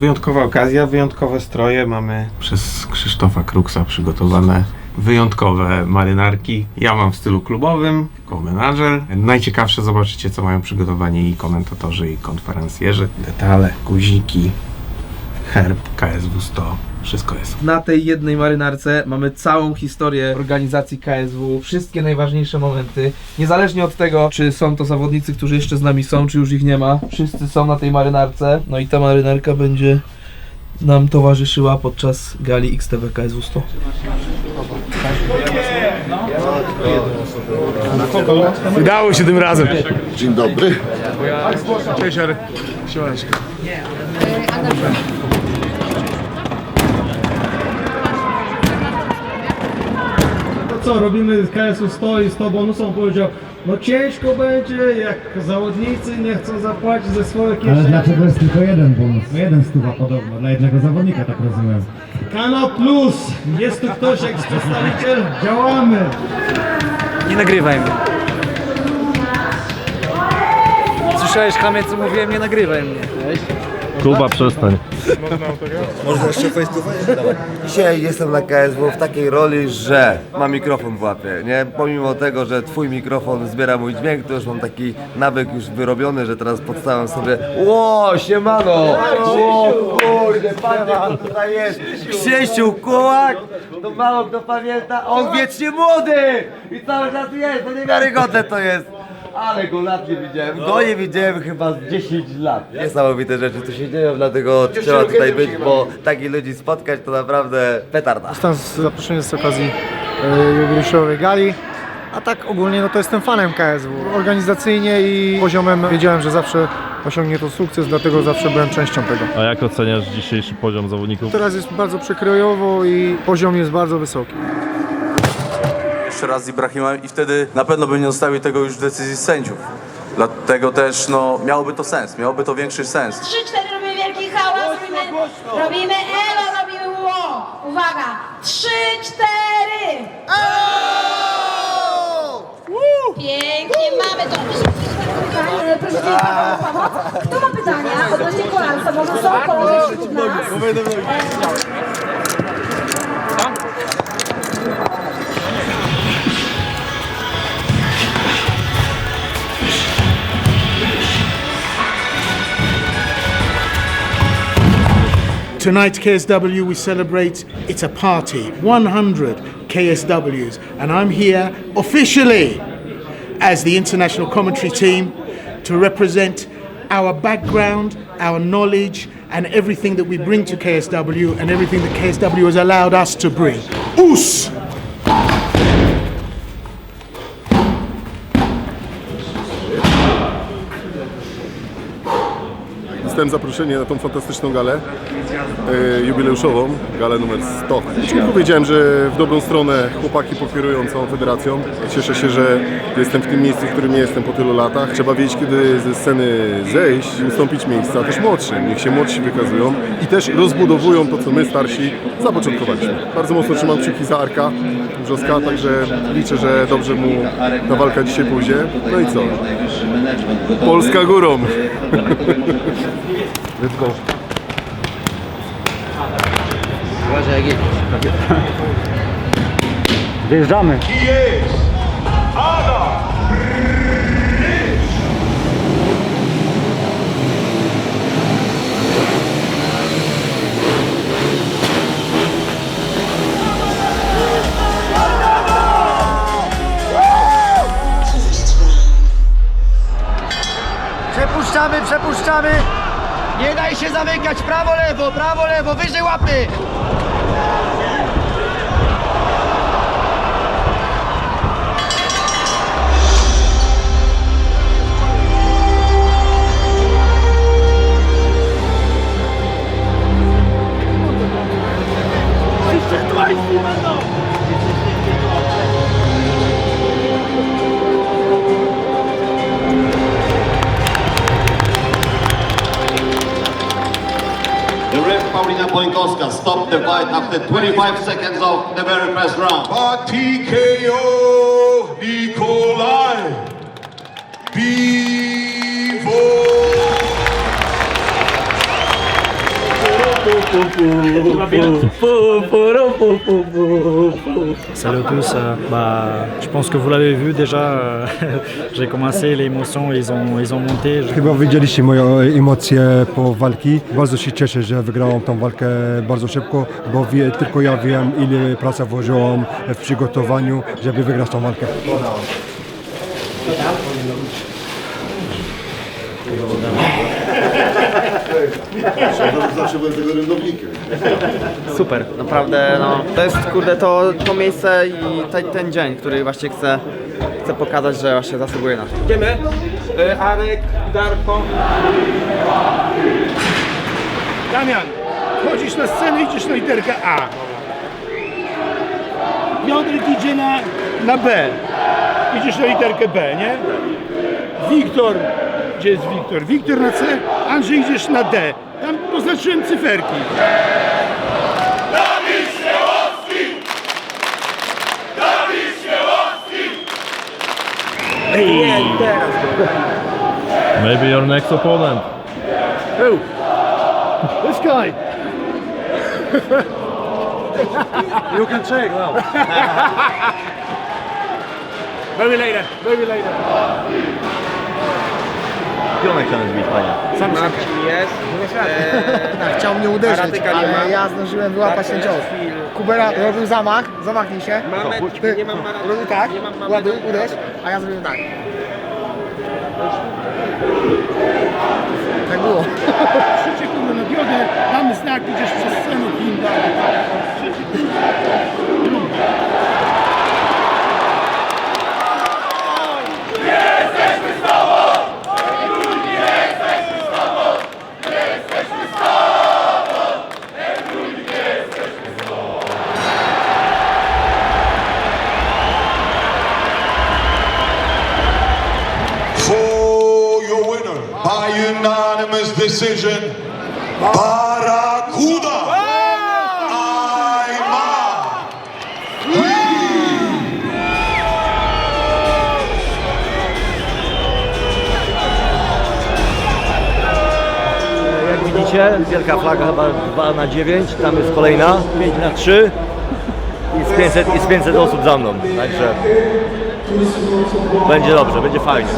Wyjątkowa okazja, wyjątkowe stroje. Mamy przez Krzysztofa Kruksa przygotowane wyjątkowe marynarki. Ja mam w stylu klubowym, jako menadżer. Najciekawsze zobaczycie, co mają przygotowani i komentatorzy, i konferencjerzy. Detale, guziki, herb, KSW 100. Wszystko jest. Na tej jednej marynarce mamy całą historię organizacji KSW, wszystkie najważniejsze momenty. Niezależnie od tego, czy są to zawodnicy, którzy jeszcze z nami są, czy już ich nie ma. Wszyscy są na tej marynarce. No i ta marynarka będzie nam towarzyszyła podczas gali XTB KSW 100. Udało się tym razem. Dzień dobry. Cześć, Jarek. Siemaneczko. Co, robimy KSW 100 i 100 bonusów, powiedział, no ciężko będzie, jak zawodnicy nie chcą zapłacić ze swoich Ale kieszeni. dlaczego jest tylko jeden bonus? Jeden stuwa podobno, dla jednego zawodnika, tak rozumiem. Kano Plus, jest tu ktoś, jakiś przedstawiciel, działamy. Nie nagrywaj mnie. Słyszałeś, chamie, co mówiłem? Nie nagrywaj mnie. Kuba, przestań. Dzisiaj jestem na KSW w takiej roli, że mam mikrofon w łapie, nie? Pomimo tego, że twój mikrofon zbiera mój dźwięk, to już mam taki nawyk już wyrobiony, że teraz podstałem sobie ło, siemano! Ło, kurde, patrzcie, kto tutaj jest! Krzysiu Kułak! To mało kto pamięta, on wiecznie młody! I cały czas jest, to niewiarygodne to jest! Ale go lat nie widziałem, go nie widziałem chyba z 10 lat. Niesamowite rzeczy tu się dzieją, dlatego trzeba tutaj być, bo takich ludzi spotkać to naprawdę petarda. Dostałem zaproszenie z okazji jubileuszowej gali, a tak ogólnie no to jestem fanem KSW. Organizacyjnie i poziomem wiedziałem, że zawsze osiągnie to sukces, dlatego zawsze byłem częścią tego. A jak oceniasz dzisiejszy poziom zawodników? Teraz jest bardzo przekrojowo i poziom jest bardzo wysoki. Jeszcze raz z Ibrahimem i wtedy na pewno bym nie zostawił tego już w decyzji sędziów. Dlatego też no, miałoby to sens, miałoby to większy sens. 3-4 robimy wielki hałas, robimy elo, robimy ło. Uwaga, 3-4. Pięknie, mamy to. Proszę Cię, Paweł, kto ma pytania odnośnie kolansa? Może są kolansa wśród nas? Tonight KSW we celebrate, it's a party, 100 KSWs, and I'm here officially as the international commentary team to represent our background, our knowledge, and everything that we bring to KSW and everything that KSW has allowed us to bring. Us! Dostałem zaproszenie na tą fantastyczną galę jubileuszową, galę numer 100. Powiedziałem, że w dobrą stronę chłopaki pokierują całą federacją. Cieszę się, że jestem w tym miejscu, w którym jestem po tylu latach. Trzeba wiedzieć, kiedy ze sceny zejść i ustąpić miejsca też młodszym. Niech się młodsi wykazują i też rozbudowują to, co my starsi zapoczątkowaliśmy. Bardzo mocno trzymam kciuki za Arka Brzoska, także liczę, że dobrze mu ta walka dzisiaj pójdzie. No i co? Polska górą! Let's go. Wjeżdżamy. Przepuszczamy, przepuszczamy. Nie daj się zamykać. Prawo, lewo, wyżej łapy. The ref Paulina Polinkowska stopped the fight after 25 seconds of the very first round. TKO Nikolai Piwo. Salut à tous, je pense que vous l'avez vu déjà, j'ai commencé, les émotions ils ont monté. Chyba widzieliście moje emocje po walki. Bardzo się cieszę, że wygrałem tą walkę bardzo szybko, bo tylko ja wiem, ile pracy włożyłem w przygotowaniu, żeby wygrać tą walkę. Zawsze byłem tego rędownikiem. Super, naprawdę no, to jest kurde to miejsce i ten dzień, który właśnie chcę pokazać, że właśnie zasługuje na to. Idziemy. Arek, Darko. Damian, wchodzisz na scenę, idziesz na literkę A. Piotrek idzie na B. Idziesz na literkę B, nie? Wiktor, gdzie jest Wiktor? Wiktor na C, Andrzej idziesz na D. Tam poznaczyłem cyferki. Hey. Maybe your next opponent. Who? This guy. You can check now. Very later, very later. Pionek chciałem zbić, panie. Sam jest. Chciał mnie uderzyć, ale ja zdążyłem wyłapać ten cios. Kubera robił zamach, zamachnij się. Nie mam Robił tak, ładuj, uderz, a ja zrobiłem tak. Tak było. Krzycie kurwa na biodę, damy znak, idziesz przez scenę, kim dalej. By unanimous decision, Barracuda Ayman. Jak widzicie, wielka flaga chyba 2:9, tam jest kolejna, 5:3 i z 500 osób za mną, także będzie dobrze, będzie fajnie.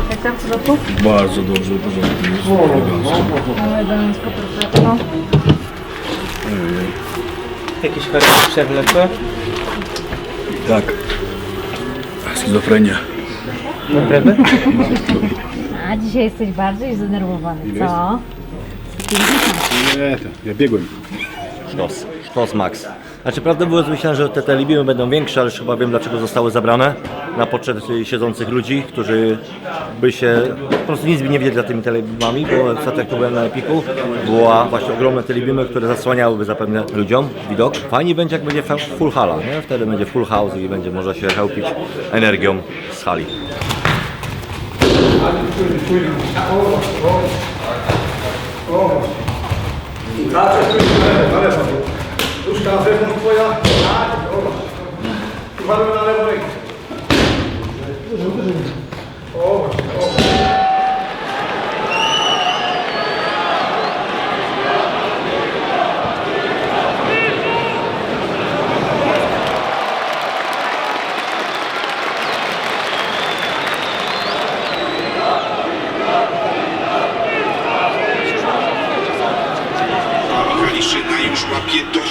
Jak tam w środku? Bardzo dobrze, porządnie. Jest elegancko. Elegancko, perfekto. Jakieś choroby przewlekłe? Tak. Schizofrenia. Naprawdę? A dzisiaj jesteś bardziej zdenerwowany, co? Nie, to ja biegłem. Sztos Max. Znaczy prawdę mówiąc myślałem, że te telebimy będą większe, ale już chyba wiem dlaczego zostały zabrane na poczet siedzących ludzi, którzy by się po prostu nic by nie wiedzieli za tymi telebimami, bo ostatnio jak tu byłem na Epiku, była właśnie ogromne telebimy, które zasłaniałyby zapewne ludziom widok. Fajnie będzie jak będzie full hala, nie? Wtedy będzie full house i będzie można się chełpić energią z hali. Nóżka wewnątrz twoja. Uważamy na lewo rękę.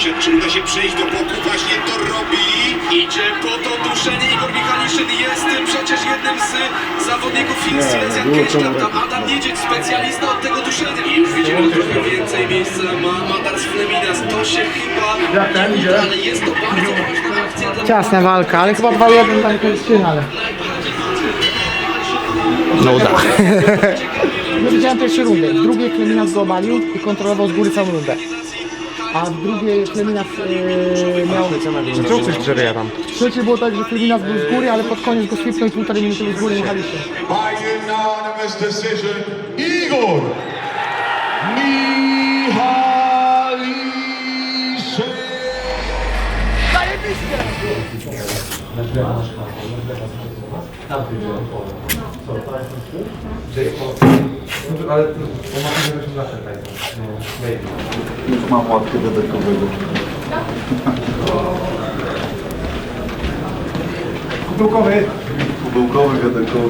przeszedł, czy uda się przejść do boku, właśnie to robi. Idzie po to duszenie, Igor Michaliszyn jest przecież jednym z zawodników Silesian Keślap, tam Adam Niedzieć, specjalista od tego duszenia. I już widzimy trochę więcej miejsca, ma Matars Fleminas, to się chyba nie uda, ale jest to bardzo ważna akcja dla... Ciasna walka, ale chyba 2-1 tam kończy, ale... No uda. No widziałem pierwszą rundę. W drugiej Fleminas go obalił i kontrolował z góry całą rundę. A w drugiej Fleminas miał... W trzeciej było tak, że Fleminas był z góry, ale pod koniec go swipnął i 1,5 minuty z góry jechaliśmy. By unanimous decision, Igor Michaliszyn. Ale pomagamy się zawsze tak. Już mam łatkę wiaderkowego. Kubełkowy. Kubełkowy, wiaderkowy.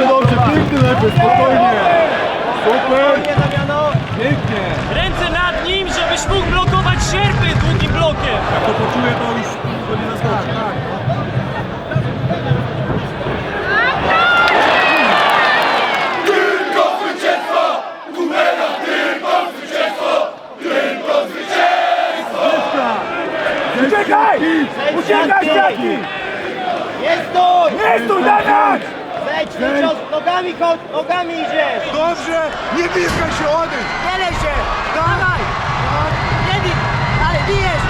Dobrze, piękny lepiej, spokojnie. Super. Pięknie! Ręce nad nim, żebyś mógł blokować sierpy długim blokiem! Jak to poczuję, to już go nie zaskoczy. Tylko zwycięstwo! Numera, tylko zwycięstwo! Tylko zwycięstwo! Uciekaj! Uciekaj, Jacki! Nie stój! Nie stój, Damian! Zejdź, nogami chodź, nogami idziesz! Dobrze! Nie biskaj się, odejdź! Nie lej się! Dawaj! Nie bij! Ale bijesz!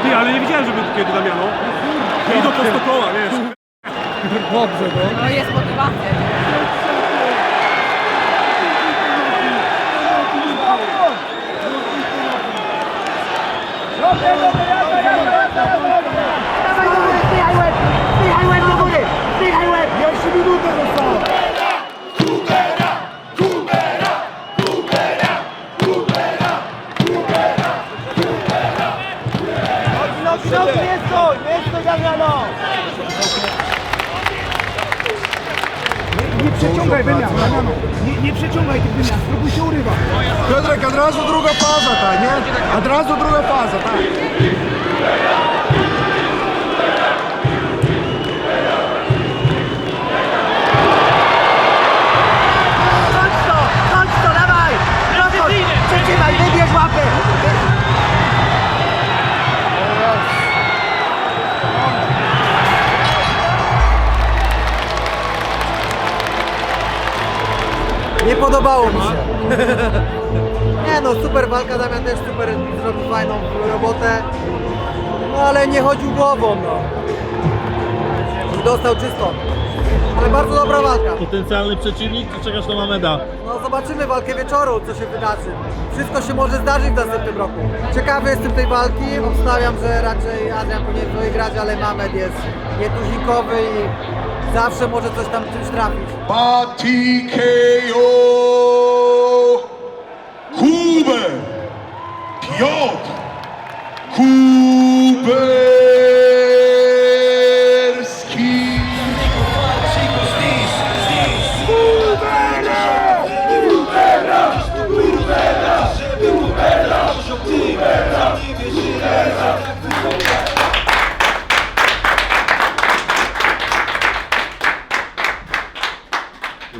Ty, ale nie widziałem, żeby kiedy Damiano. Idą prosto koła, wiesz. Dobrze, no. No jest motywacja. Zdychaj łeb do góry! Zdychaj łeb! Jeszcze minutę zostało. Nogi, nie stój, Damiano! Nie przeciągaj wymian, Damiano. Nie przeciągaj tych wymian, spróbuj się urywać. Piotrek, od razu druga faza, tak, nie? Od razu druga faza, tak. Chodź to, dawaj! Przetrzymaj, wybierz łapy! Nie podobało mi się. Nie no, super walka, Damian też super zrobił fajną robotę. No ale nie chodził głową, no. Dostał czysto. Ale bardzo dobra walka. Potencjalny przeciwnik, czy czekasz na Mameda? No zobaczymy walkę wieczoru, co się wydarzy. Wszystko się może zdarzyć w następnym roku. Ciekawy jestem tej walki. Obstawiam, że raczej Adrian powinien wygrać, ale Mamed jest nietuzinkowy i zawsze może coś tam czymś trafić. TKO Hubert Piotr Kuberski.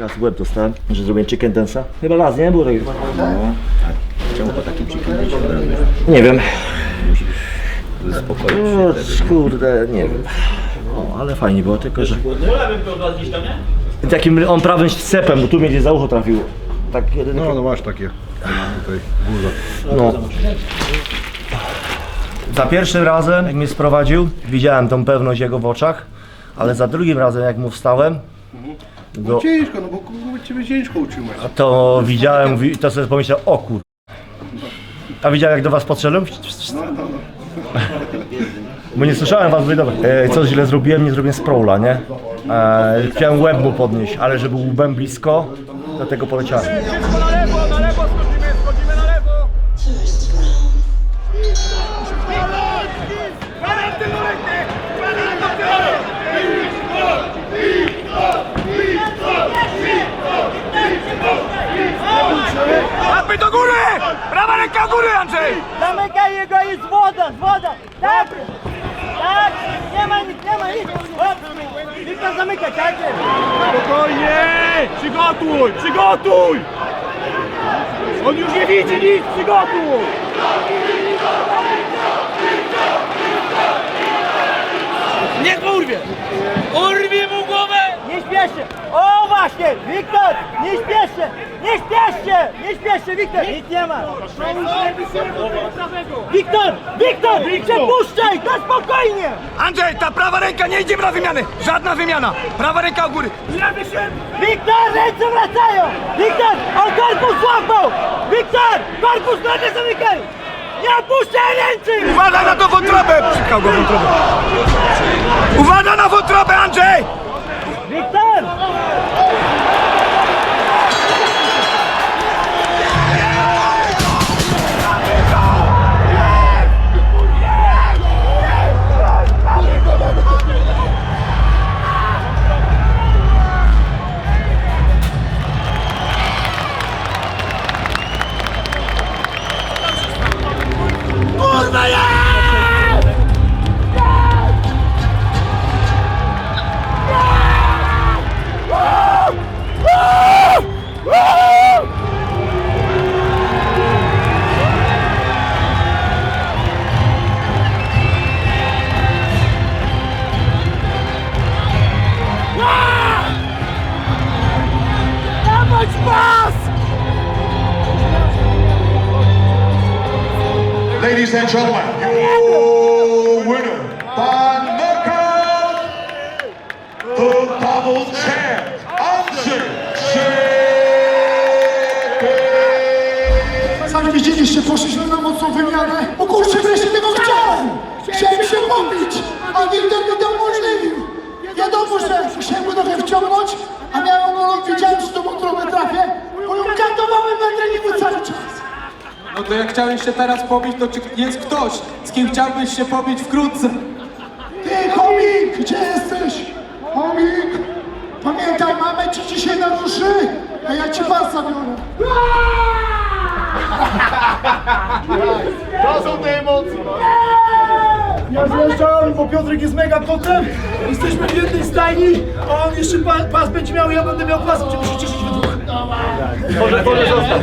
Raz w łeb dostałem, że zrobię chicken dance'a. Chyba raz, nie? Było tak. No, tak. Czemu po takim chicken dance? Nie wiem. Spokojnie. No, kurde, nie wiem. O, ale fajnie było, tylko że... Takim on prawym scepem, bo tu mnie gdzieś za ucho trafiło. Tak, jeden... No masz takie. Tutaj górze. No. Za pierwszym razem, jak mnie sprowadził, widziałem tą pewność jego w oczach. ale za drugim razem jak mu wstałem, No ciężko, no bo ciebie ciężko utrzymać. to widziałem i to sobie pomyślałem, o kur... A widziałem jak do was podszedłem? Bo nie słyszałem was, mówię, dobra, co źle zrobiłem, nie zrobiłem sprawla, nie? Chciałem łeb mu podnieść, ale żeby był łbem blisko, dlatego poleciałem. Wszystko na lewo schodzimy na lewo! Łapy do góry! Prawa ręka do góry, Andrzej! Zamykaj jego, jest woda, woda! Tak! Tak! Nie ma nic, nie ma nic! Wiktor, zamykaj, tak? Spokojnie! Przygotuj! Przygotuj! On już nie widzi nic! Przygotuj! Niech mu urwie! Urwie mu głowę! Nie śpiesz się! O właśnie! Wiktor! Nie śpiesz się! Nie śpiesz się! Nie śpiesz się, Wiktor! Nic nie ma! Wiktor! Wiktor! Przepuszczaj! Na spokojnie! Andrzej, ta prawa ręka nie idzie na wymianę! Żadna wymiana! Prawa ręka u góry! Wiktor! Ręce wracają! Wiktor! On korpus złapał! Wiktor! Korpus nogę zamykaj! Nie opuszczaj ręce! Uważaj na tą wątrobę! Przykał go wątrobę! Uważaj na wątrobę, Andrzej! Wiktor! Kurwa ja! Dawać pas! Ladies and gentlemen, your winner by knockout, the double champ, Andrzej Szepy. Sami widzieliście, poszliśmy na mocną wymianę. O kurczę, wreszcie tego chciałem! Chciałem się pobić, a Wiktor mi to umożliwił. Wiadomo, że musiałem go trochę wciągnąć, a miałem go, wiedziałem, że to wątrobę trafię, bo ją katowałem na treningu cały czas. No to jak chciałeś się teraz pobić, to czy jest ktoś, z kim chciałbyś się pobić wkrótce? Ty, chomik, gdzie jesteś? Chomik! Pamiętaj, mamy ci dzisiaj na duszy, a ja ci was zabiorę. To są te emocje. Ja zjeżdżałem, bo Piotrek jest mega kotem. Jesteśmy w jednej stajni, a on jeszcze pas będzie miał, ja będę miał pas, będziemy się cieszyć we dwóch. Może zostać.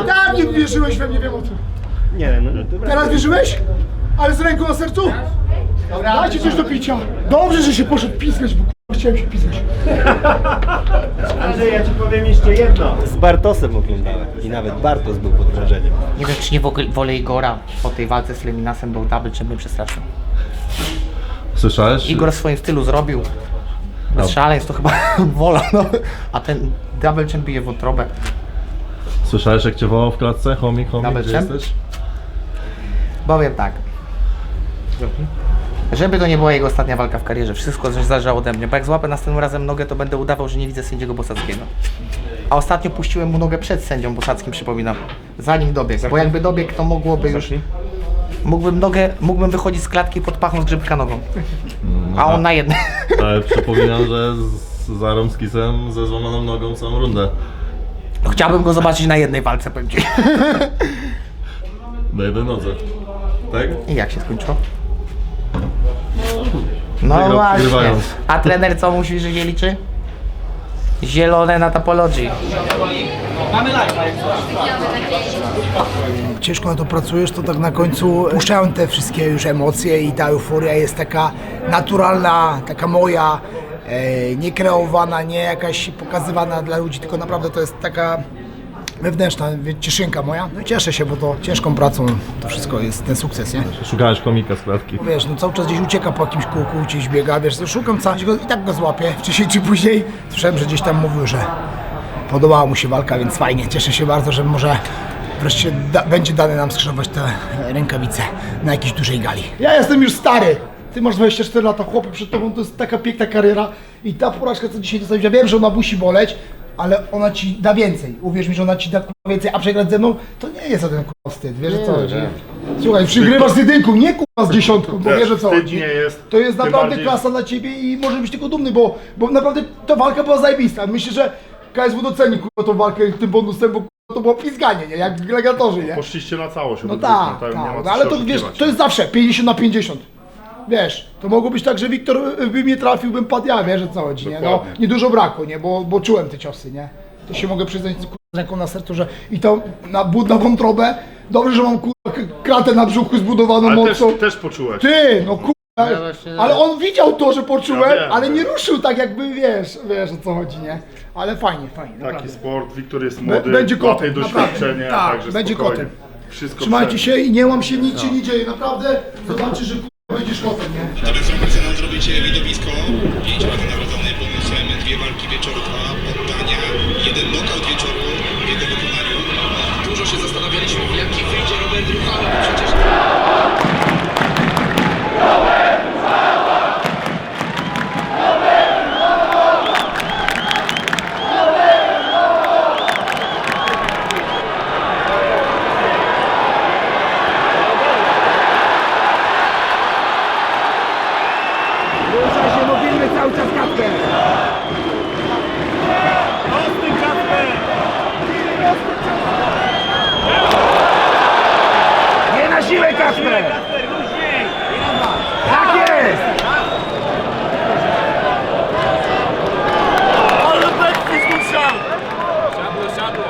Tak, nie wierzyłeś we mnie, wiem o tym. Nie, no dobra. Teraz wierzyłeś? Ale z ręką na sercu? Dajcie coś do picia. Dobrze, że się poszedł piskać, bo chciałem się piskać. Andrzej, ja ci powiem jeszcze jedno. Z Bartosem oglądałem i nawet Bartos był pod wrażeniem. Nie wiem, czy nie wolę Igora po tej walce z Leminasem, był double, czy mnie przestraszył. Słyszałeś? Igor w swoim stylu zrobił. Bez szaleństw to chyba wola, no. A ten double champ bije wątrobę. Słyszałeś jak cię wołał w klatce? Homik, Double gdzie champ? jesteś? Powiem tak. Żeby to nie była jego ostatnia walka w karierze, wszystko zależało ode mnie, bo jak złapę następnym razem nogę, to będę udawał, że nie widzę sędziego Bosackiego. A ostatnio puściłem mu nogę przed sędzią Bosackim, przypominam, zanim dobiegł, bo jakby dobiegł, to mogłoby już... Mógłbym wychodzić z klatki pod pachą z grzybka nogą, a on na jednej. Ale przypominam, że z Aromskisem ze złamaną nogą całą rundę. Chciałbym go zobaczyć na jednej walce, powiem ci. Na jednej nodze, tak? I jak się skończyło? No Wygrał, właśnie. wygrywając. A trener co musi, że się liczy? Zielone na topologii. Mamy live. Ciężko na to pracujesz, to tak na końcu puszczają te wszystkie już emocje i ta euforia jest taka naturalna, taka moja, nie kreowana, nie jakaś pokazywana dla ludzi, tylko naprawdę to jest taka wewnętrzna cieszynka moja. No i cieszę się, bo to ciężką pracą to wszystko jest ten sukces, nie? Szukałeś komika z klatki. No wiesz, no cały czas gdzieś ucieka po jakimś kółku, gdzieś biega, wiesz, to szukam cały go i tak go złapię, wcześniej czy później. Słyszałem, że gdzieś tam mówił, że podobała mu się walka, więc fajnie, cieszę się bardzo, że może wreszcie będzie dane nam skrzyżować te rękawice na jakiejś dużej gali. Ja jestem już stary. Ty masz 24 lata, chłopie, przed tobą to jest taka piękna kariera i ta porażka, co dzisiaj dostałeś, ja wiem, że ona musi boleć, ale ona ci da więcej. Uwierz mi, że ona ci da więcej, a przegrać ze mną to nie jest żaden wstyd, wiesz o co chodzi? Słuchaj, przygrywasz z jedynką, nie z dziesiątką, bo wiesz o co chodzi. To jest naprawdę klasa dla ciebie i możesz być tylko dumny, bo naprawdę ta walka była zajebista. Myślę, że KSW doceni tą walkę tym bonusem, bo to było pizganie, nie? Jak gladiatorzy, nie? Poszliście na całość. No tak, ale to wiesz, to jest zawsze 50/50. Wiesz, to mogło być tak, że Wiktor by mnie trafił, bym padł ja, wiesz o co chodzi, nie? No, niedużo brakło, nie? Bo czułem te ciosy, nie? To się mogę przyznać z ręką na sercu, że i to na wątrobę, dobrze, że mam kratę na brzuchu zbudowaną ale mocno. też poczułeś. Ty, no ale on widział to, że poczułem, Ja wiem, ale nie ruszył tak jakby, wiesz o co chodzi, nie? Ale fajnie. Taki naprawdę. sport, Wiktor jest młody, Będzie ma kotem, tej doświadczenie, tak, także będzie spokojnie. kotem. Wszystko Trzymajcie przejdzie. się i nie łam się, nic się nie dzieje, naprawdę zobaczysz, że będziesz kotem, nie? Zrobicie widowisko, 5 walk nagrodzonych bonusem, 2 walki wieczoru, 2 poddania, 1 knockout wieczoru w jego wykonaniu. Dużo się zastanawialiśmy, jaki wyjdzie Robert Ruchała, bo przecież... Ruszaj się, mobilny cały czas Kacper. Nie na siłę, Kacper! Tak jest! Ale plecy słyszał! Siadło.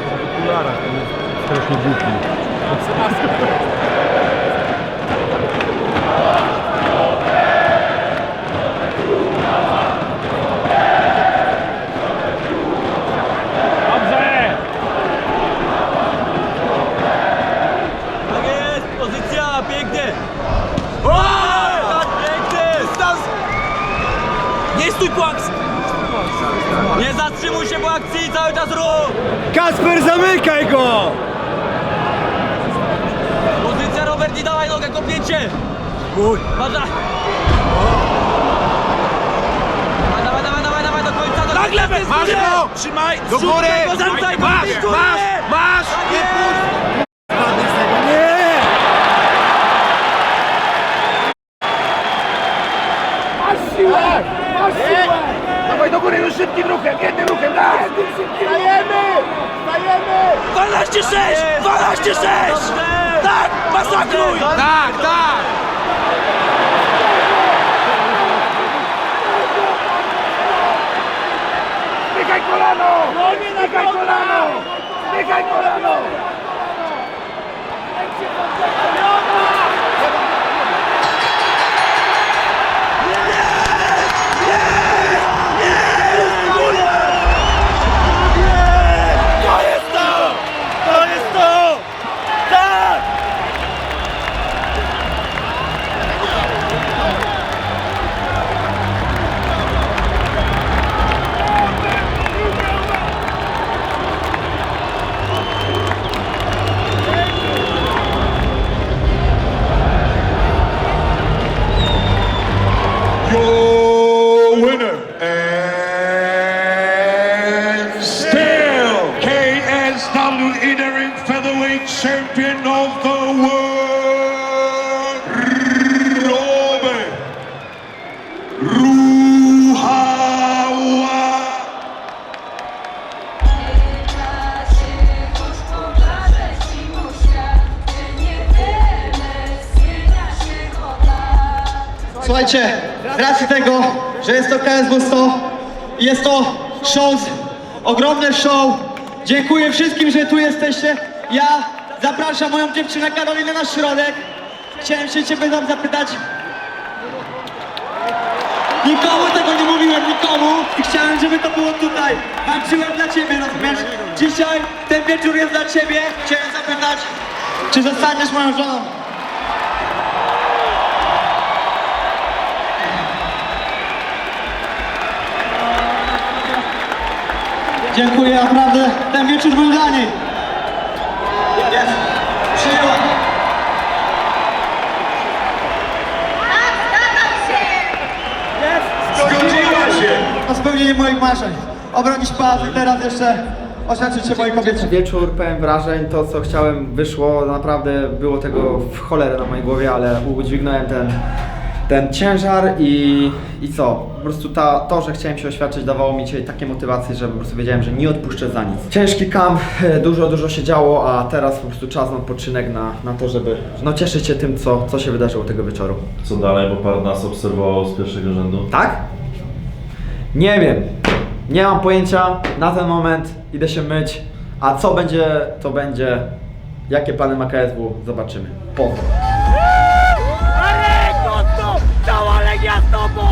W okularach, to jest strasznie głupi. Tak jest, pozycja, pięknie! Tak, piękny! Dystans! Nie stój po akcji! Nie zatrzymuj się po akcji, cały czas ruch! Kacper, zamykaj go! Pozycja, Robert, i dawaj nogę, kopnięcie! Waża! Dawaj, do końca, do końca! Masz go! Trzymaj! Do góry! Zamknij go! Masz! Nie puść! Masz siłę! Dawaj do góry już szybkim ruchem, jednym ruchem, raz! Stajemy! 12-6! Tak! Masakruj! Tak! Zmykaj kolano! Zmykaj kolano! Zmykaj kolano! To jest to! Tak! Your winner and still KSW interim featherweight champion of the world, Robert Ruchała. Słuchajcie, z racji tego, że jest to KSW 100 i jest to show, ogromne show, dziękuję wszystkim, że tu jesteście. Ja zapraszam moją dziewczynę Karolinę na środek. Chciałem się ciebie zapytać, Nikomu tego nie mówiłem, nikomu. I chciałem, żeby to było tutaj. Walczyłem dla ciebie, rozumiesz? Dzisiaj ten wieczór jest dla ciebie. Chciałem zapytać, czy zostaniesz moją żoną? Dziękuję, naprawdę. Ten wieczór był dla niej. Jest. Przyjęła. Zgodziła się! Na spełnienie moich marzeń. Obronić pas i teraz jeszcze oświadczyć się mojej kobiecie. Wieczór pełen wrażeń, to co chciałem wyszło, naprawdę było tego w cholerę na mojej głowie, ale udźwignąłem ten ciężar i co? Po prostu to, że chciałem się oświadczyć, dawało mi dzisiaj takie motywacje, że po prostu wiedziałem, że nie odpuszczę za nic. Ciężki kamp, dużo się działo, a teraz po prostu czas na odpoczynek, na to, żeby cieszyć się tym, co się wydarzyło tego wieczoru. Co dalej, bo parę nas obserwowało z pierwszego rzędu? Tak? Nie wiem. Nie mam pojęcia. Na ten moment idę się myć, a co będzie, to będzie. Jakie plany ma KSW, zobaczymy. Potem. Arek, mocno! Cała Legia z tobą!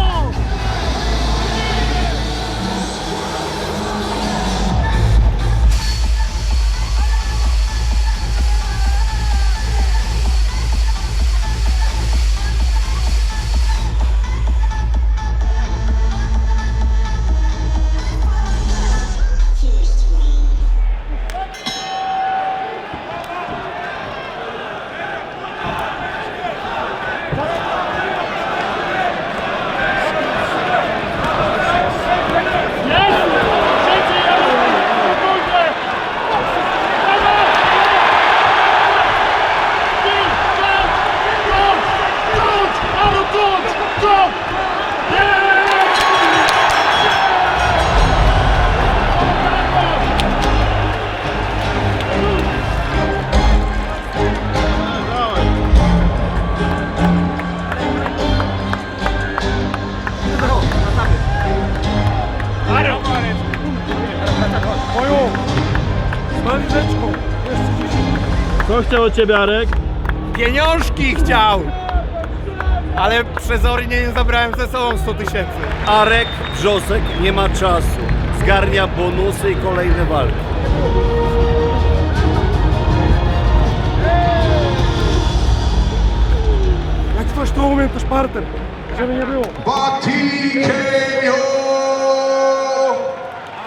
Co chciał od ciebie, Arek? Pieniążki chciał! Ale przezornie nie zabrałem ze sobą 100 000. Arek Brzosek nie ma czasu. Zgarnia bonusy i kolejne walki. Jak coś to umiem, to szparter. Żeby nie było. TKO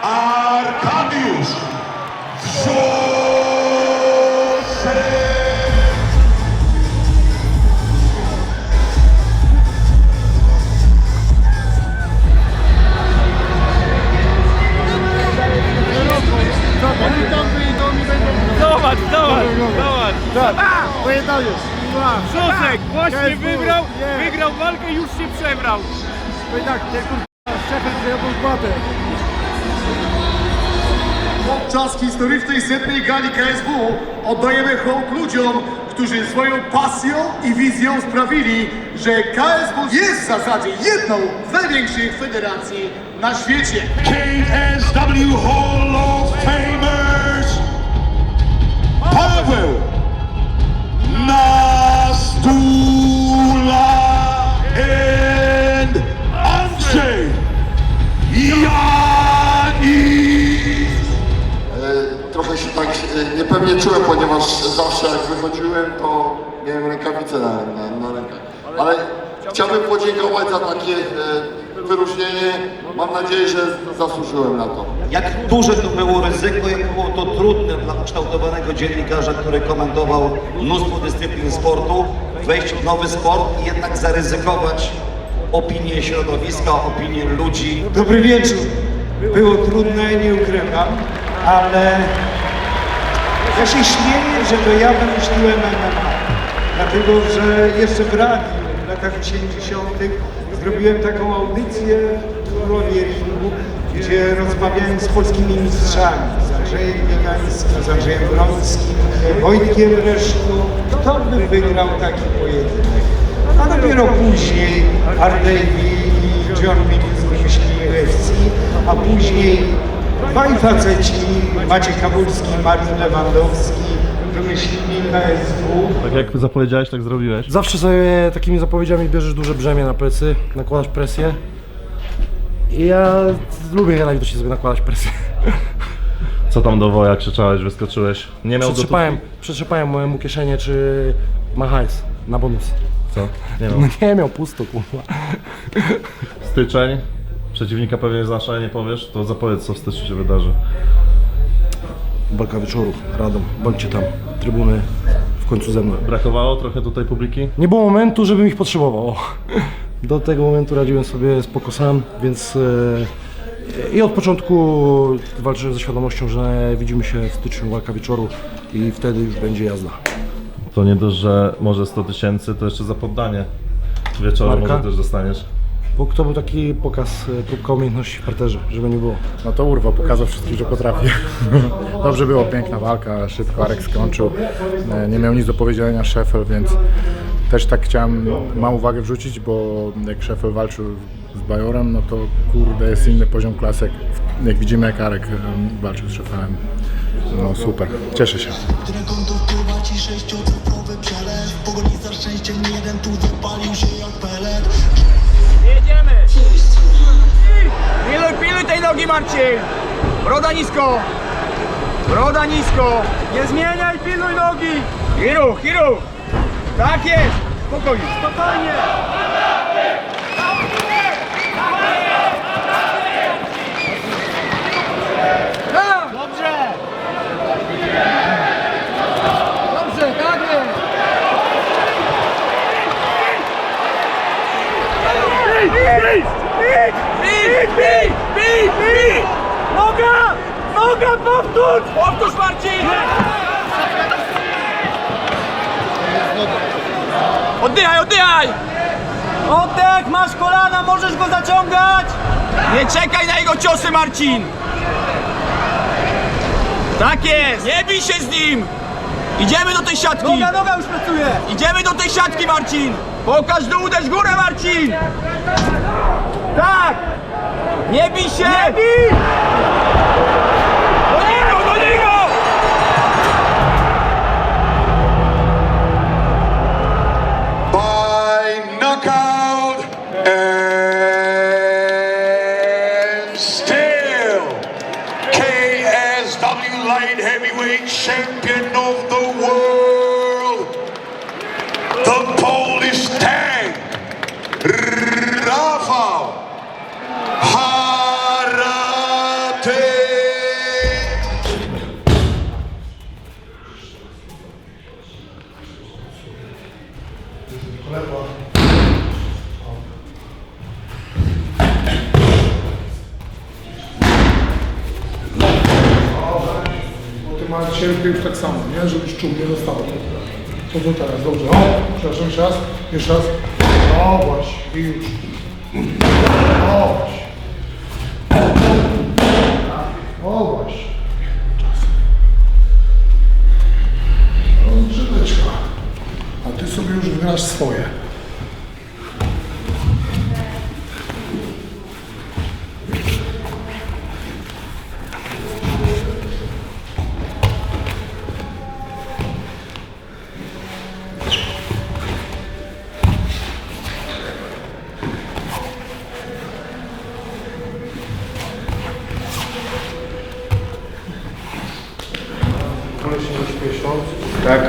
Arkadiusz Wrzosek. Zobacz! Pojednanie! Wrzosek właśnie wygrał walkę i już się przebrał. No i tak, ten szefem przejął płatę. Podczas historycznej 100. gali KSW oddajemy hołd ludziom, którzy swoją pasją i wizją sprawili, że KSW jest w zasadzie jedną z największych federacji na świecie. KSW Hall of Famers Paweł Nastula and Andrzej Janis. Trochę się tak niepewnie czułem, ponieważ zawsze jak wychodziłem, to miałem rękawice na rękach. Ale chciałbym podziękować za takie wyróżnienie. Mam nadzieję, że zasłużyłem na to. Jak duże to było ryzyko, jak było to trudne dla ukształtowanego dziennikarza, który komentował mnóstwo dyscyplin sportu, wejść w nowy sport i jednak zaryzykować opinię środowiska, opinię ludzi. Dobry wieczór. Było trudne, nie ukrywam, ale ja się śmieję, że to ja wymyśliłem MMA. Dlatego, że jeszcze w radiu w latach 80. zrobiłem taką audycję w roli ringu, gdzie rozmawiałem z polskimi mistrzami, z Andrzejem Biegańskim, z Andrzejem Wrońskim, Wojtkiem Reszką. Kto by wygrał taki pojedynek? A dopiero później Ardei i John Williams wymyślili UFC, a później dwaj faceci, Maciek Kabulski i Marcin Lewandowski, wymyślili KSW. Tak jak zapowiedziałeś, tak zrobiłeś. Zawsze sobie takimi zapowiedziami bierzesz duże brzemię na plecy, nakładasz presję I ja lubię jednak do sobie nakładać presję. Co tam do woja krzyczałeś, wyskoczyłeś? Nie miał Przetrzepałem mu kieszenie, czy ma hajs na bonus. Co? Nie miał. No nie miał, pusto, kurwa. Styczeń. Przeciwnika pewnie znasz, ale nie powiesz, to zapowiedz, co w styczniu się wydarzy. Walka wieczoru, Radom, bądźcie tam, trybuny w końcu ze mną. Brakowało trochę tutaj publiki? Nie było momentu, żebym ich potrzebował. Do tego momentu radziłem sobie spoko sam, więc i od początku walczyłem ze świadomością, że widzimy się w styczniu, walka wieczoru i wtedy już będzie jazda. To nie dość, że może 100 000, to jeszcze za poddanie wieczoru może też dostaniesz. Bo to był taki pokaz, próbka umiejętności w parterze, żeby nie było. No to urwał, pokazał wszystkim, że potrafi. Dobrze było, piękna walka, szybko Arek skończył. Nie miał nic do powiedzenia Szefel, więc też tak chciałem małą uwagę wrzucić, bo jak Szefel walczył z Bajorem, no to kurde jest inny poziom klasek. Jak widzimy, jak Arek walczył z Szefelem. No super, cieszę się. Jedziemy! Piluj tej nogi, Marcin! Broda nisko! Broda nisko! Nie zmieniaj, piluj nogi! I ruch! Tak jest! Spokojnie! Spokojnie! Dobrze! Dobrze, tak jest! Bij! Noga, powtórz Marcin! Oddychaj! Oddech, masz kolana, możesz go zaciągać! Nie czekaj na jego ciosy, Marcin! Tak jest! Nie bij się z nim! Idziemy do tej siatki! Noga już pracuje! Idziemy do tej siatki, Marcin! Pokaż dół, uderz górę, Marcin! Tak! Nie bij się! Nie bij! Do niego! By knockout and still KSW light heavyweight champion of the world, the Polish tank, Rafał Haraty. Ty masz cierpię już tak samo, nie? Żebyś czuł, nie zostało. Co to teraz? Dobrze. O, przepraszam, jeszcze raz. O, właśnie, i już. O, właśnie. O, właśnie. Rozgrzeweczka. A ty sobie już wygrasz swoje. Tak.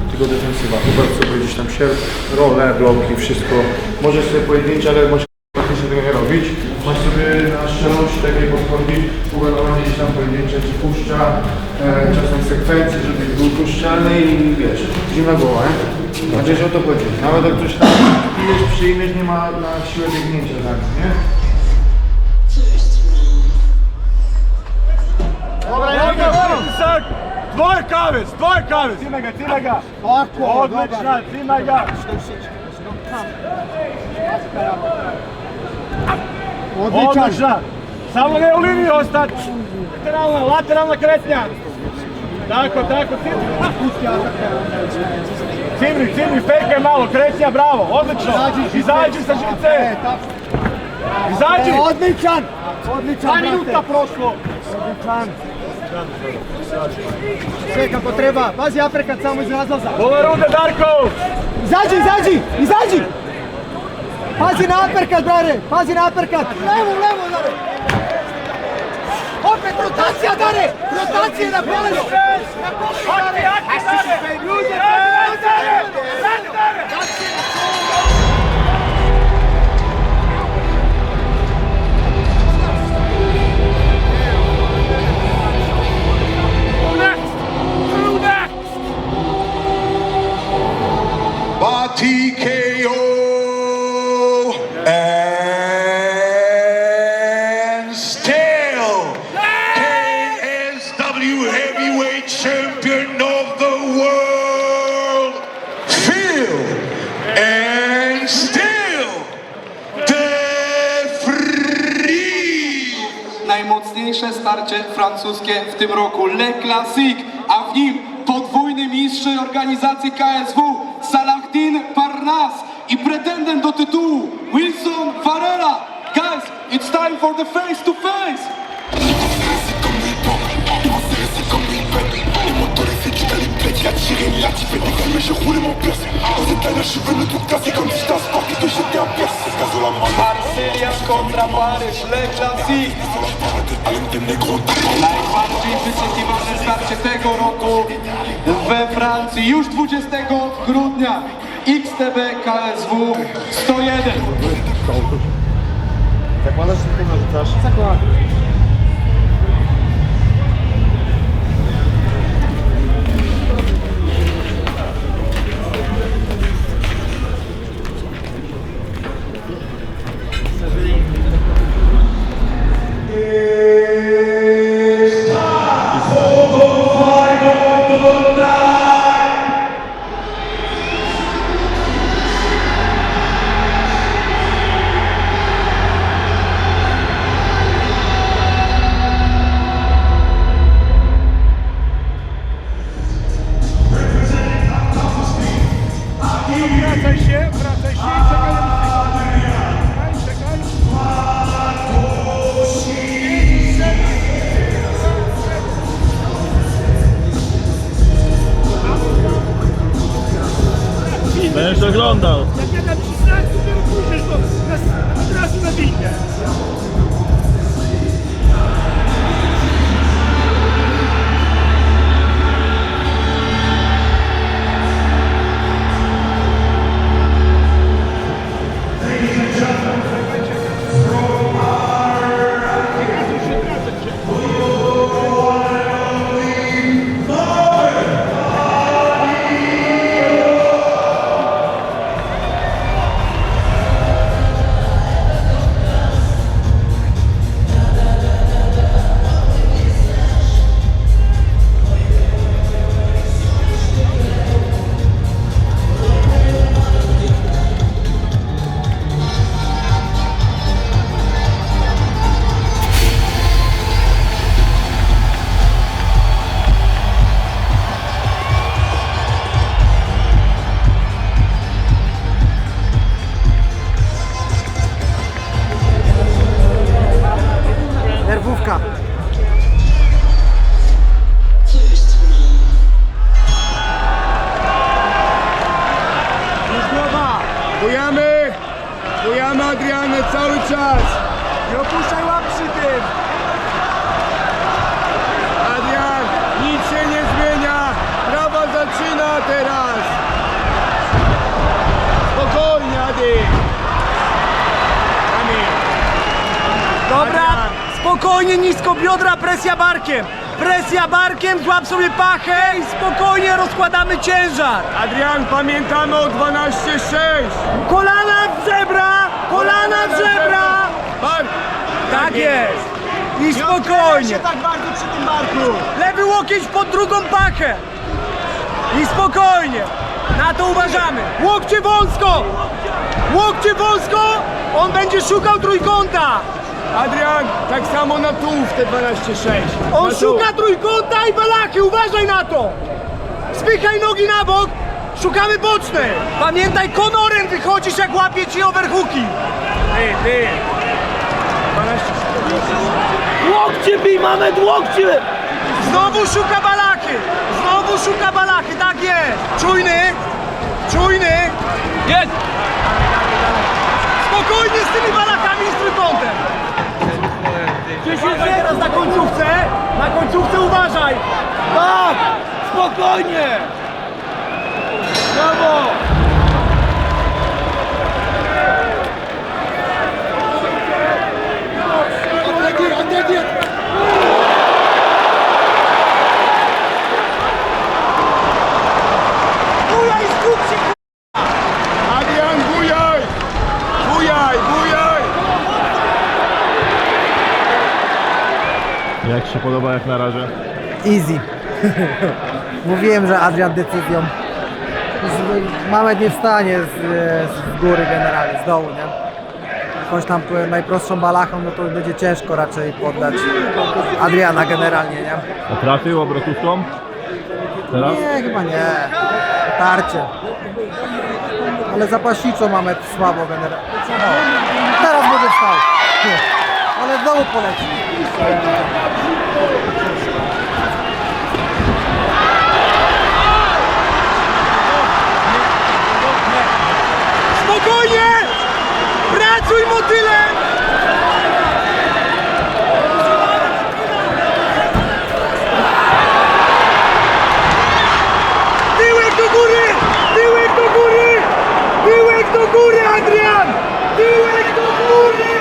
Tylko defensywa. Ubrać sobie gdzieś tam sierp, role, bloki, wszystko. Możesz sobie pojedyncze, ale możesz praktycznie tego nie robić. Masz sobie na szczerość takiej podchodzi, ugotowanie gdzieś tam pojedyncze, czy puszcza, czasem sekwencji, żeby był puszczalny i wiesz, zimna głowa, nie? Znaczy, że o to chodzi. Nawet jak coś tam pijesz, przyjmiesz, nie ma na siłę biegnięcia tak, nie? Tvoj kavez! Cimaj ga! Odlično, cimaj ga! Odlično! Samo ne u liniji ostati! Lateralna kretnja! Tako, cimri, fejkaj malo, kretnja, bravo, odlično! Izađi sa žice! Izađi! Odličan, 2 minuta prošlo! Odličan! Sve kako treba, pazi aprekat samo iz razlaza. Pola runde, Darko! Izađi! Pazi na uppercut, brary! Pazi na uppercut! Lewo, Dary! Opet, rotacja, Dary! Rotację na kolano! Na kolano, Dary! Ludzie, TKO and still KSW Heavyweight Champion of the world, Phil, and still the free. Najmocniejsze starcie francuskie w tym roku, Le Classique, a w nim podwójny mistrz organizacji KSW Salahdin Parnas i pretendent do tytułu Wilson Varela. Guys, it's time for the face to face. Marsylia kontra Paryż, Le Classique. Najbardziej wyczekiwane starcie tego roku we Francji już 20 grudnia. XTB KSW 101. Zakładasz, że tego rzucasz? Zakładam. Wracaj się i czekaj. Będziesz oglądał. Jak ja dam ci znak, to ty pójdziesz od razu na windę. Nerwówka. Bujamy Adriany cały czas. Nie opuszczaj łap przy tym. Adrian, nic się nie zmienia. Prawa zaczyna teraz. Spokojnie, Adi. Dobra, spokojnie, nisko biodra, presja barkiem. Presja barkiem, złap sobie pachę i spokojnie rozkładamy ciężar. Adrian, pamiętamy o 12-6. Kolana w żebra, kolana w żebra. Bark. Tak jest. I spokojnie. tak bardzo przy tym barku. Lewy łokieć pod drugą pachę. I spokojnie. Na to uważamy. Łokcie wąsko. Łokcie wąsko. On będzie szukał trójkąta. Adrian, tak samo na tułów te 12-6. On szuka trójkąta i balachy, uważaj na to! Spychaj nogi na bok, szukamy bocznej. Pamiętaj, konorem wychodzisz, jak łapie ci overhooki. Ty. 12-6. Łokcie bij, Mamet, łokcie! Znowu szuka balachy, tak jest. Czujny. Jest! Spokojnie z tymi balakami i z trójkątem! 10 teraz na końcówce uważaj! Tak! Spokojnie! Brawo! Bujaj, skup się, Adrian, bujaj! Bujaj, bujaj! Jak się podoba jak na razie? Easy. Mówiłem, że Adrian decyzją. Mamet nie wstanie z góry generalnie, z dołu, nie? Jakąś tam najprostszą balachą, no to będzie ciężko raczej poddać Adriana generalnie, nie? A trafił obrotówką? Teraz? Nie, chyba nie. Tarcie. Ale zapaśniczo mamy słabo generalnie. No. Teraz będzie wstał. Ale znowu poleci. Spokojnie! Pracuj motylem! Tyłek do góry! Tyłek do góry! Tyłek do góry, Adrian! Tyłek do góry!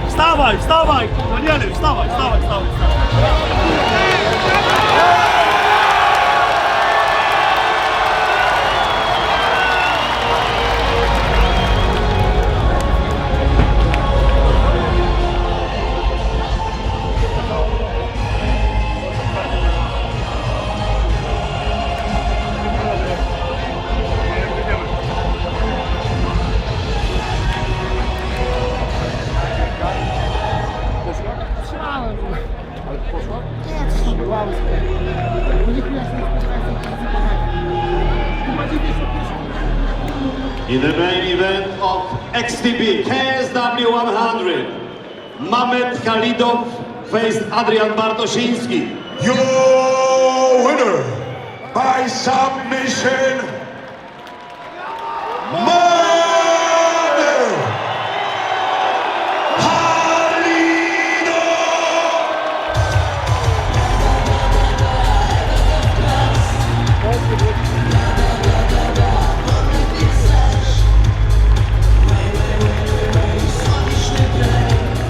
Wstawaj, wstawaj! Danielu, wstawaj, wstawaj, wstawaj! In the main event of XTB KSW 100, Mamet Khalidov faced Adrian Bartosiński. Your winner by submission, Mamet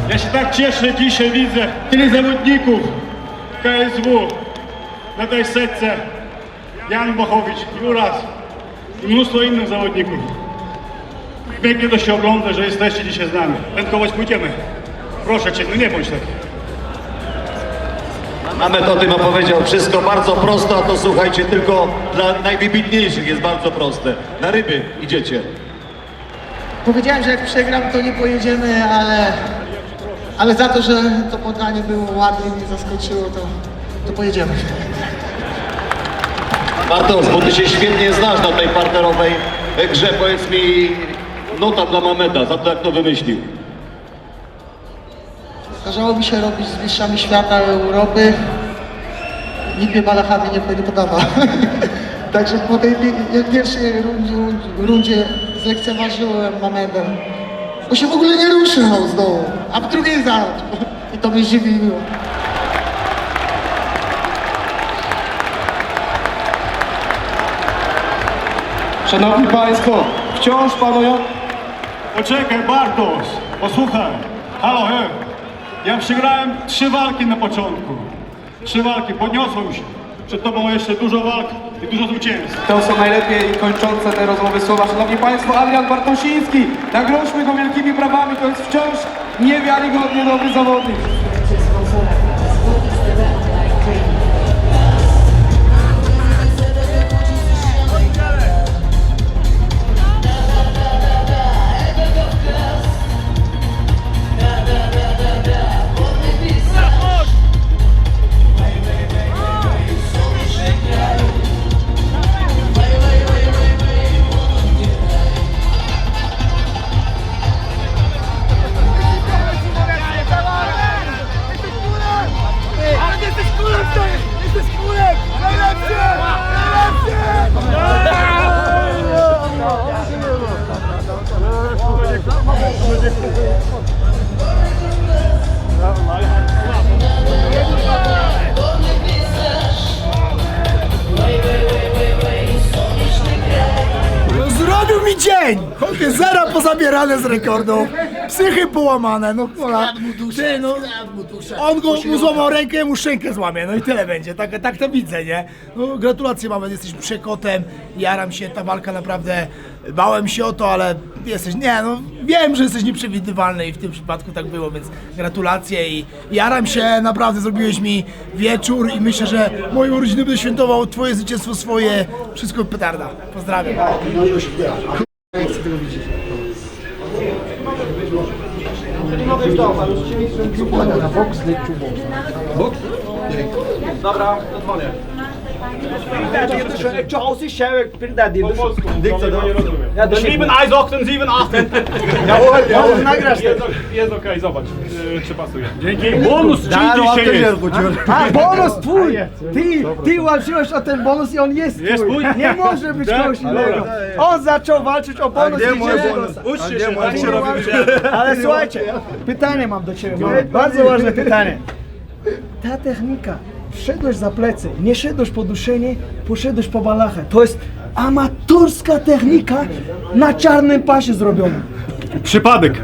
Ja się tak cieszę, dzisiaj widzę tyle zawodników KSW na tej setce. Jan Bochowicz, Juras i mnóstwo innych zawodników. Pięknie to się ogląda, że jesteście dzisiaj z nami. Prędkować pójdziemy. Proszę Cię, no nie bądź tak. Mamet o tym opowiedział wszystko bardzo prosto, a to słuchajcie, tylko dla najwybitniejszych jest bardzo proste. Na ryby idziecie. Powiedziałem, że jak przegram, to nie pojedziemy, ale za to, że to podanie było ładnie, mnie zaskoczyło, to pojedziemy. Bartosz, bo Ty się świetnie znasz na tej parterowej grze. Powiedz mi, nota dla Mameta, za to jak to wymyślił. Zdarzało mi się robić z mistrzami świata, Europy. Nikt mnie balachami nie podawał. Także po tej pierwszej rundzie zlekceważyłem Mamedem. Bo się w ogóle nie ruszył z dołu, a w drugiej zaczął. I to mi zimniej było. Szanowni Państwo, wciąż panują... Poczekaj, Bartosz, posłuchaj. Halo, ja przegrałem 3 walki na początku. 3 walki, podniosłem się. Przed tobą jeszcze dużo walk i dużo zwycięstw. To są najlepiej kończące te rozmowy słowa. Szanowni Państwo, Adrian Bartosiński. Nagrodźmy go wielkimi brawami. To jest wciąż niewiarygodnie dobry zawodnik. Zrobił mi dzień! Chłopie, zera pozabierane z rekordów, psychy połamane, no kola. Ty, no, on mu złamał rękę, mu szczękę złamie, no i tyle będzie, tak to widzę, nie? No gratulacje mamy, jesteś przekotem, jaram się, ta walka naprawdę, bałem się o to, ale jesteś, nie no, wiem, że jesteś nieprzewidywalny i w tym przypadku tak było, więc gratulacje i jaram się, naprawdę zrobiłeś mi wieczór i myślę, że moje urodziny będę świętował, twoje zwycięstwo swoje, wszystko petarda, pozdrawiam. Nie chcę tego widzieć. Nie mogę już dołu, ale już się nie na boks, leciu boks. Dobra, dzwonię. Zu Hause ist schön, bin da die. Ja, das 7, 1, 8, 7, 8. Jawohl, nagrasz. Jest okej, zobacz, czy pasuje. Dzięki. Bonus, czyli dzisiaj jest. A, bonus twój! Ty walczyłeś o ten bonus i on jest twój. Nie może być kogoś innego. On zaczął walczyć o bonus i Uczcie się, tak się robi. Ale słuchajcie, pytanie mam do ciebie, bardzo ważne pytanie. Ta technika, wszedłeś za plecy, nie szedłeś po duszenie, poszedłeś po balachę. To jest amatorska technika na czarnym pasie zrobiona. Przypadek.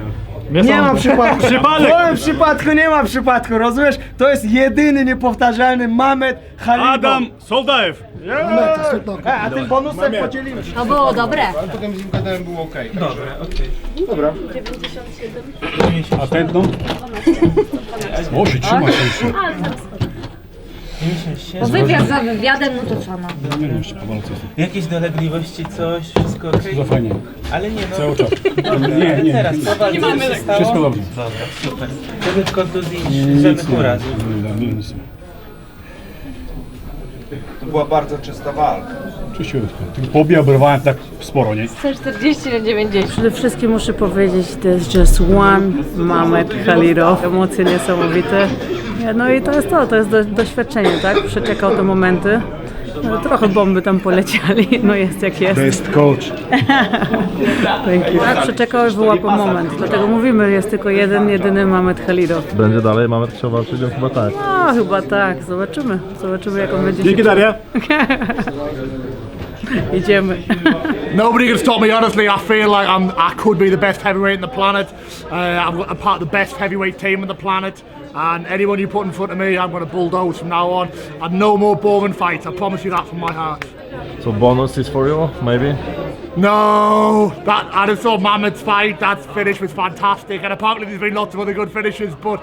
Nie ma przypadku. Przypadek. W moim przypadku nie ma przypadku, rozumiesz? To jest jedyny niepowtarzalny Mamed Khalidow. Adam Soldajew. A tym bonusem podzielimy. To było dobre. Ale potem z nim gadałem, było okej. Dobra, okej. Dobra. 97. A tętno? Może trzyma się jeszcze. Bo wywiad za wywiadem, no to co no. Nie wiem jeszcze powolę co jest. Jakieś dolegliwości, coś, wszystko okej? Schizofrenia. Ale nie no. Cały czas. Dobra, Nie, ale nie. teraz po walce Nie mamy co się stało? Wszystko dobrze. Dobra, super. Żadnych kontuzji, żadnych urazów. Nic. To była bardzo czysta walka. Czyściutko. Tylko poobrywałem tak sporo, nie? 140 na 90. Przede wszystkim muszę powiedzieć, to jest just one Mamed Khalidow. Emocje niesamowite. No i to jest doświadczenie, tak? Przeczekał te momenty. No, trochę bomby tam poleciali, no jest jak jest. Best coach. Thank you. Tak, przeczekał i wyłapał moment. Dlatego mówimy, jest tylko jedyny Mamed Khalidow. Będzie dalej, mamy chciał walczyć, no chyba tak. No chyba tak, zobaczymy. Zobaczymy jak on będzie. Dzięki, Daria. Idziemy. Nobody can stop me, honestly. I feel like I could be the best heavyweight on the planet. I'm part of the best heavyweight team on the planet. And anyone you put in front of me, I'm going to bulldoze from now on. And no more boring fights, I promise you that from my heart. So bonus is for you, maybe? No, I just saw Mamed's fight, that finish was fantastic. And apparently there's been lots of other good finishes, but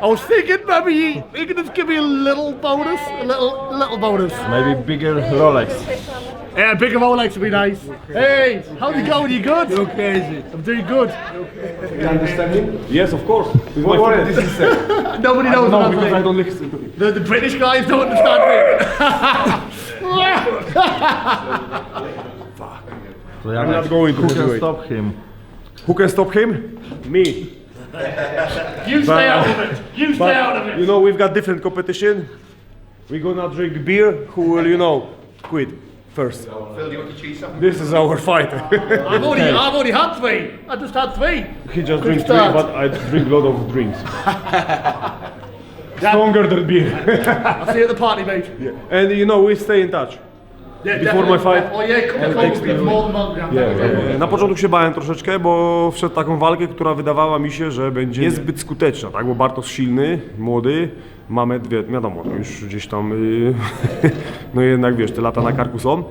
I was thinking maybe you could just give me a little bonus, a little bonus. Maybe bigger Rolex. Yeah, bigger Rolex would be nice. Hey, how's it going? You good? You're crazy. I'm doing good. You understand him? Yes, of course. What did this say? Nobody knows what I'm saying. I don't listen to him. The British guys don't understand me. So I'm not going to who do can it. stop him? Who can stop him? Me. You stay out of it. You stay out of it. You know, we've got different competition. We're gonna drink beer. Who will, you know, quit first? This is our fight. I've already had 3. I just had 3. He just Good drinks 3, start. but I drink a lot of drinks. Stronger than beer. I'll see you at the party, mate. And you know, we stay in touch. Yeah, Before my fight. Oh yeah, come more than one. Na początku się bałem troszeczkę, bo wszedł w taką walkę, która wydawała mi się, że będzie niezbyt skuteczna, tak? Bo Bartosz silny, młody, Mamet, wiadomo, no już gdzieś tam, no jednak wiesz, te lata na karku są.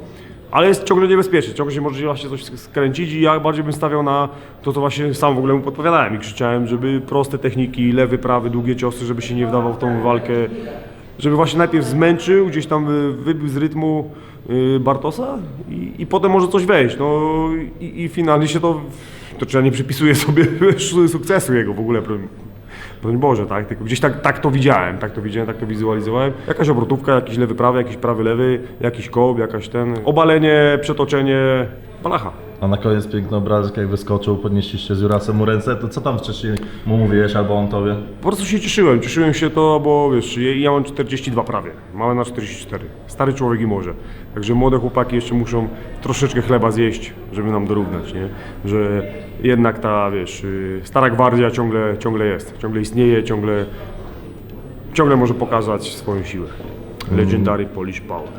Ale jest ciągle niebezpieczny, ciągle się może właśnie coś skręcić i ja bardziej bym stawiał na to, co właśnie sam w ogóle mu podpowiadałem i krzyczałem, żeby proste techniki, lewy, prawy, długie ciosy, żeby się nie wdawał w tą walkę, żeby właśnie najpierw zmęczył, gdzieś tam wybił z rytmu Bartosa i potem może coś wejść, no i finalnie się to ja nie przypisuję sobie sukcesu jego w ogóle, broń Boże, tak? Tylko gdzieś tak to widziałem, tak to wizualizowałem. Jakaś obrotówka, jakiś lewy, prawy, jakiś prawy, lewy, jakiś kołb, jakaś obalenie, przetoczenie, balacha. A na koniec piękny obrazek, jak wyskoczył, podnieśliście z Jurasem mu ręce, to co tam wcześniej mu mówiłeś albo on tobie? Po prostu się cieszyłem się to, bo wiesz, ja mam 42 prawie, mamy na 44, stary człowiek i może. Także młode chłopaki jeszcze muszą troszeczkę chleba zjeść, żeby nam dorównać, nie? Że jednak ta, wiesz, stara gwardia ciągle jest, ciągle istnieje, ciągle może pokazać swoją siłę. Legendary Polish Power.